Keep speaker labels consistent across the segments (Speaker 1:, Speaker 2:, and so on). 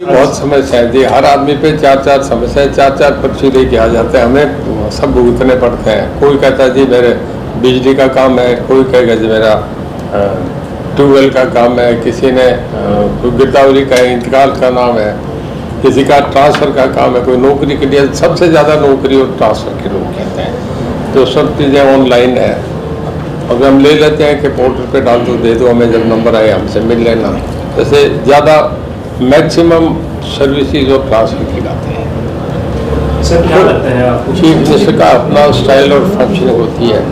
Speaker 1: बहुत समस्याएं थी। हर आदमी पे चार चार समस्याएं, चार चार पर्ची लेके आ जाते हैं, हमें सब भुगतने पड़ते हैं। कोई कहता है जी मेरे बिजली का काम है, कोई कहेगा जी मेरा ट्यूबवेल का काम है, किसी ने गिरदावरी का इंतकाल का नाम है, किसी का ट्रांसफ़र का काम है, कोई नौकरी के लिए। सबसे ज़्यादा नौकरी और ट्रांसफ़र के लोग कहते हैं, तो सब चीज़ें ऑनलाइन है। अब हम ले लेते हैं कि पोर्टल पे डाल दो, दे दो हमें, जब नंबर आए हमसे मिल लेना। जैसे ज़्यादा मैक्सिमम सर्विसेज और ट्रांसफर की जाते हैं।
Speaker 2: सर क्या लगता है आपको?
Speaker 1: चीफ मिनिस्टर का अपना स्टाइल और फंक्शनिंग होती है।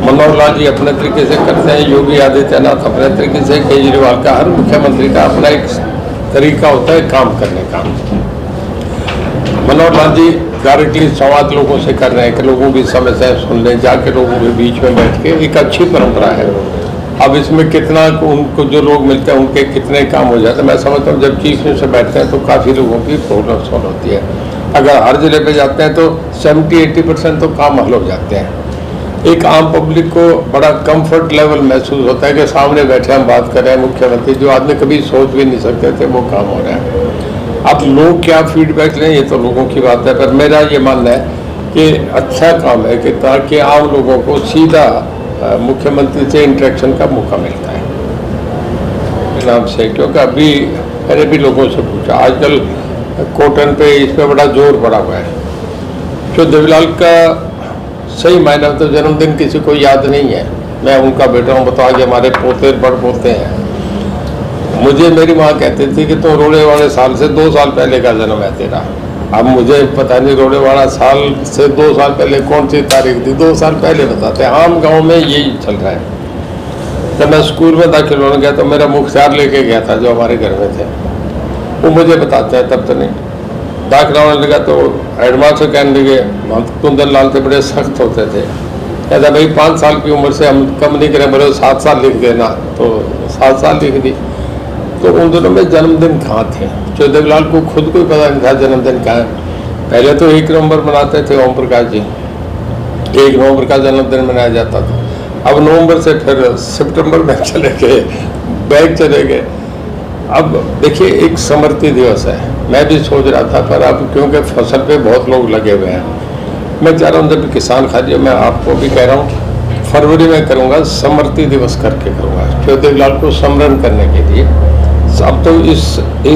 Speaker 1: मनोहर लाल जी अपने तरीके से करते हैं, योगी आदित्यनाथ अपने तरीके से, केजरीवाल का, हर मुख्यमंत्री का अपना एक तरीका होता है काम करने का। मनोहर लाल जी डायरेक्टली संवाद लोगों से कर रहे हैं कि लोगों की समस्याएं सुन लें, जाके लोगों के बीच में बैठ के, एक अच्छी परंपरा है। अब इसमें कितना उनको जो लोग मिलते हैं उनके कितने काम हो जाते हैं, मैं समझता हूँ जब चीफ मिनिस्टर बैठते हैं तो काफ़ी लोगों की प्रॉब्लम सॉल्व होती है। अगर हर जिले पे जाते हैं तो 70-80% तो काम हल हो जाते हैं। एक आम पब्लिक को बड़ा कंफर्ट लेवल महसूस होता है कि सामने बैठे हम बात कर रहे हैं मुख्यमंत्री, जो आदमी कभी सोच भी नहीं सकते थे वो काम हो रहा है। अब लोग क्या फीडबैक लें ये तो लोगों की बात है, पर मेरा ये मानना है कि अच्छा काम है कि ताकि आम लोगों को सीधा मुख्यमंत्री से इंटरेक्शन का मौका मिलता है नाम से। क्योंकि अभी मैंने भी लोगों से पूछा, आजकल कॉटन पे इस पर बड़ा जोर पड़ा हुआ है। जो देवीलाल का सही मायने तो जन्मदिन किसी को याद नहीं है। मैं उनका बेटा हूँ, बताओ कि हमारे पोते बड़ पोते हैं। मुझे मेरी माँ कहती थी कि तो रोड़े वाले साल से 2 साल पहले का जन्म है तेरा। अब मुझे पता नहीं रोड़े वाला साल से 2 साल पहले कौन सी तारीख थी, 2 साल पहले बताते हैं। आम गांव में यही चल रहा है। जब मैं स्कूल में दाखिल होने गया तो मेरा मुख्तार लेके गया था जो हमारे घर में थे, वो मुझे बताते हैं, तब तो नहीं। दाखिला होने लगा तो हेडमास्टर कहने लगे, कुंदन लाल थे, बड़े सख्त होते थे, कहता भाई 5 साल की उम्र से हम कम नहीं करें, बोले 7 साल लिख देना, तो 7 साल लिख दी। तो उन दिनों में जन्मदिन कहाँ थे, जो देवीलाल को खुद को ही पता नहीं था जन्मदिन कहाँ है। पहले तो 1 नवंबर मनाते थे ओम प्रकाश जी, 1 नवंबर का जन्मदिन मनाया जाता था। अब नवंबर से फिर सितंबर में चले गए, बैग चले गए। अब देखिए एक समृद्धि दिवस है, मैं भी सोच रहा था, पर अब क्योंकि फसल पे बहुत लोग लगे हुए हैं, मैं चाह रहा हूँ जब किसान खादी, मैं आपको भी कह रहा हूँ फरवरी में करूँगा, समृद्धि दिवस करके करूँगा, जो देवीलाल को समरण करने के लिए। अब तो इस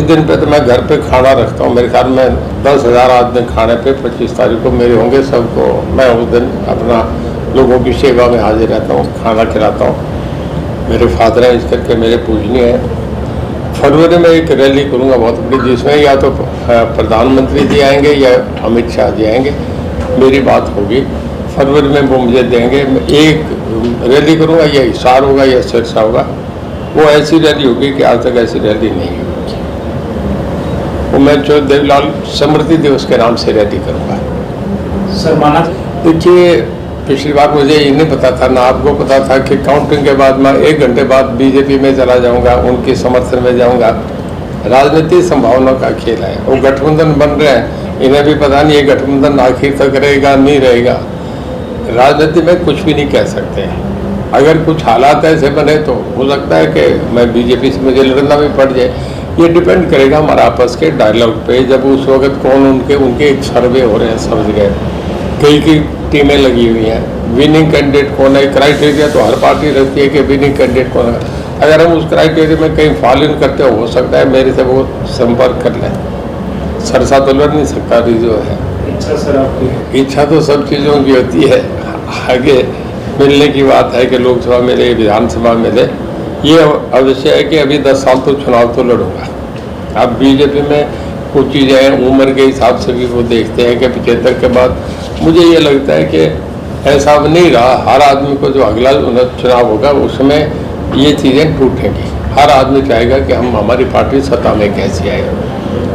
Speaker 1: दिन पे तो मैं घर पे खाना रखता हूँ, मेरे ख्याल में 10,000 आदमी खाने पे 25 तारीख को मेरे होंगे। सबको मैं उस दिन अपना लोगों की सेवा में हाजिर रहता हूँ, खाना खिलाता हूँ। मेरे फादर हैं, इस करके मेरे पूजनीय हैं। फरवरी में एक रैली करूँगा बहुत बड़ी, जिसमें या तो प्रधानमंत्री जी आएंगे या अमित शाह जी आएंगे, मेरी बात होगी। फरवरी में वो मुझे देंगे, एक रैली करूँगा, या हिसार होगा या सिरसा होगा। वो ऐसी रैली होगी कि आज तक ऐसी रैली नहीं होगी। वो मैं जो देवीलाल समृद्धि दिवस के नाम से रैली करूँगा।
Speaker 2: सर माना
Speaker 1: देखिए पिछली बार मुझे ये नहीं पता था, ना आपको पता था कि काउंटिंग के बाद मैं 1 घंटे बाद बीजेपी में चला जाऊंगा, उनके समर्थन में जाऊंगा। राजनीतिक संभावना का खेल है, वो गठबंधन बन रहे हैं, इन्हें भी पता नहीं ये गठबंधन आखिर तक रहेगा नहीं रहेगा। राजनीति में कुछ भी नहीं कह सकते हैं। अगर कुछ हालात ऐसे बने तो हो सकता है कि मैं बीजेपी से मुझे लड़ना भी पड़ जाए। ये डिपेंड करेगा हमारा आपस के डायलॉग पे। जब उस वक्त कौन उनके एक सर्वे हो रहे हैं, समझ गए, कई टीमें लगी हुई हैं, विनिंग कैंडिडेट कौन है, क्राइटेरिया तो हर पार्टी रखती है कि विनिंग कैंडिडेट कौन है। अगर हम उस क्राइटेरिया में कहीं फॉलो इन करते हो सकता है मेरे से वो संपर्क कर लें। सरसा तो लड़ नहीं सकता, जो है
Speaker 2: इच्छा। सर आपकी
Speaker 1: इच्छा तो सब चीज़ों की होती है, आगे मिलने की बात है कि लोकसभा मिले, विधानसभा मिले। ये अवश्य है कि अभी 10 साल तो चुनाव तो लड़ूंगा। अब बीजेपी में कुछ चीज़ें उम्र के हिसाब से भी वो देखते हैं कि 75 के बाद, मुझे ये लगता है कि ऐसा अब नहीं रहा। हर आदमी को जो अगला चुनाव होगा उसमें ये चीज़ें टूटेंगी। हर आदमी चाहेगा कि हम हमारी पार्टी सत्ता में कैसे आए।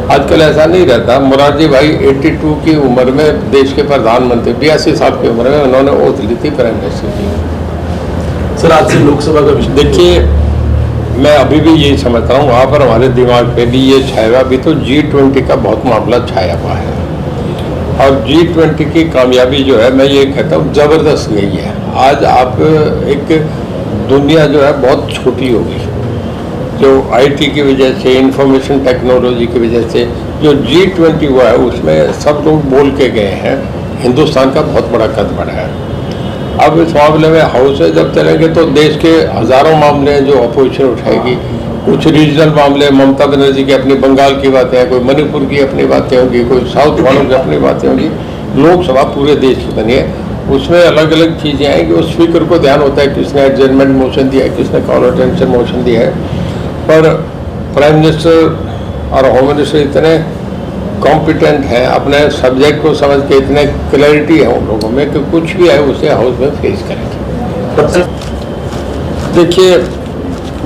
Speaker 1: आजकल ऐसा नहीं रहता। मोरारजी भाई 82 की उम्र में देश के प्रधानमंत्री, 82 साल की उम्र में उन्होंने ओथ ली थी प्राइम मिनिस्टर की।
Speaker 2: सर आज से लोकसभा का विषय
Speaker 1: देखिए मैं अभी भी यही समझता हूँ, वहाँ पर हमारे दिमाग पे भी ये छाया हुआ। अभी तो G20 का बहुत मामला छाया हुआ है, और G20 की कामयाबी जो है, मैं ये कहता हूँ ज़बरदस्त गई है। आज आप एक दुनिया जो है बहुत छोटी हो गई। जो आईटी की वजह से, इंफॉर्मेशन टेक्नोलॉजी की वजह से जो G20 हुआ है उसमें सब लोग बोल के गए हैं हिंदुस्तान का बहुत बड़ा कद बढ़ा है। अब इस मामले में हाउस में जब चलेंगे तो देश के हज़ारों मामले हैं जो अपोजिशन उठाएगी। कुछ रीजनल मामले, ममता बनर्जी की अपनी बंगाल की बातें हैं, कोई मणिपुर की अपनी बातें होंगी, कोई साउथ वालों की अपनी बातें होंगी। लोकसभा पूरे देश की बनी है, उसमें अलग अलग चीज़ें आएंगी। उस स्पीकर को ध्यान होता है किसने एडजर्नमेंट मोशन दिया है, किसने कॉल अटेंशन मोशन दिया है। पर प्राइम मिनिस्टर और होम मिनिस्टर इतने कॉम्पिटेंट हैं, अपने सब्जेक्ट को समझ के इतने क्लैरिटी है उन लोगों में कि कुछ भी है उसे हाउस में फेस करेंगे। देखिए,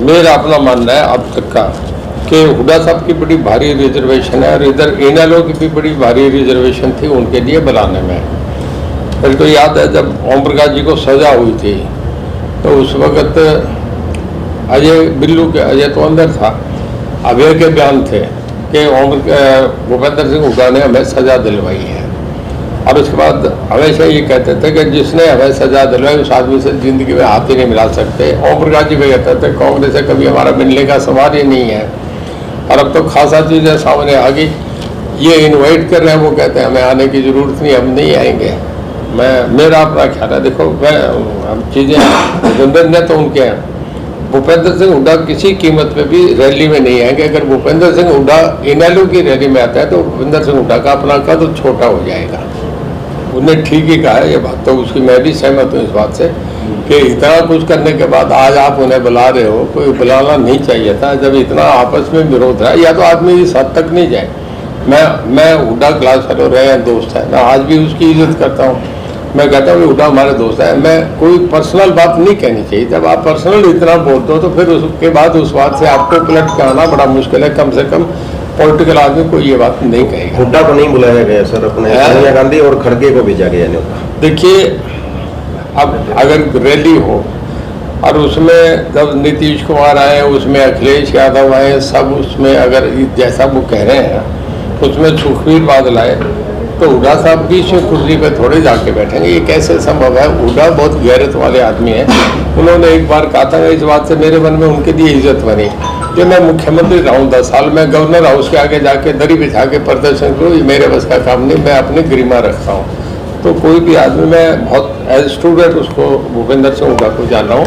Speaker 1: मेरा अपना मानना है अब तक का कि हुड्डा साहब की बड़ी भारी रिजर्वेशन है और इधर इनेलो की भी बड़ी भारी रिजर्वेशन थी उनके लिए बुलाने में। मेरे को याद है जब ओम प्रकाश जी को सजा हुई थी तो उस वक्त अजय तो अंदर था, अभय के बयान थे कि भूपेंद्र सिंह हुड्डा ने हमें सजा दिलवाई है। और उसके बाद हमेशा ये कहते थे कि जिसने हमें सजा दिलवाई उस आदमी से जिंदगी में हाथ ही नहीं मिला सकते। ओम प्रकाश जी भी कहते थे कांग्रेस से कभी हमारा मिलने का सवाल ही नहीं है। और अब तो खासा चीज़ें सामने आ गई, ये इनवाइट कर रहे हैं, वो कहते हैं हमें आने की ज़रूरत नहीं, हम नहीं आएंगे। मेरा अपना ख्याल है, देखो मैं हम चीज़ें जिम्मेदार तो उनके हैं। भूपेंद्र सिंह हुड्डा किसी कीमत पे भी रैली में नहीं आएंगे। अगर भूपेंद्र सिंह हुड्डा इनेलो की रैली में आता है तो भूपेंद्र सिंह हुड्डा का अपना कद छोटा हो जाएगा। उन्हें ठीक ही कहा है ये बात, तो उसकी मैं भी सहमत हूँ इस बात से कि इतना कुछ करने के बाद आज आप उन्हें बुला रहे हो, कोई बुलाना नहीं चाहिए था। जब इतना आपस में विरोध है, या तो आदमी इस हद तक नहीं जाए। मैं हुड्डा क्लास फेलो रहे हैं, दोस्त है, मैं आज भी उसकी इज्जत करता हूँ। मैं कहता हूँ हुड्डा हमारे दोस्त है, मैं कोई पर्सनल बात नहीं कहनी चाहिए। जब आप पर्सनल इतना बोलते हो तो फिर उसके बाद उस बात से आपको पलट के आना बड़ा मुश्किल है। कम से कम पॉलिटिकल आदमी को ये बात नहीं कहेगा।
Speaker 3: हुड्डा को नहीं बुलाया गया सर, अपने सोनिया गांधी और खड़गे को भेजा गया न्योता।
Speaker 1: देखिए, अब अगर रैली हो और उसमें जब नीतीश कुमार आए, उसमें अखिलेश यादव आए, सब उसमें अगर जैसा वो कह रहे हैं उसमें सुखबीर बादल आए तो हुड्डा साहब बीच में कुर्सी पे थोड़े जाके बैठेंगे, ये कैसे संभव है? हुड्डा बहुत गैरत वाले आदमी हैं। उन्होंने एक बार कहा था, इस बात से मेरे मन में उनके लिए इज्जत बनी कि मैं मुख्यमंत्री रहा हूँ 10 साल, मैं गवर्नर हाउस के आगे जाके दरी बिछा के प्रदर्शन करूँ, ये मेरे बस का काम नहीं, मैं अपनी गरिमा रखता हूँ। तो कोई भी आदमी, मैं बहुत एज स्टूडेंट उसको भूपेंद्र सिंह हुड्डा को जान रहा हूँ,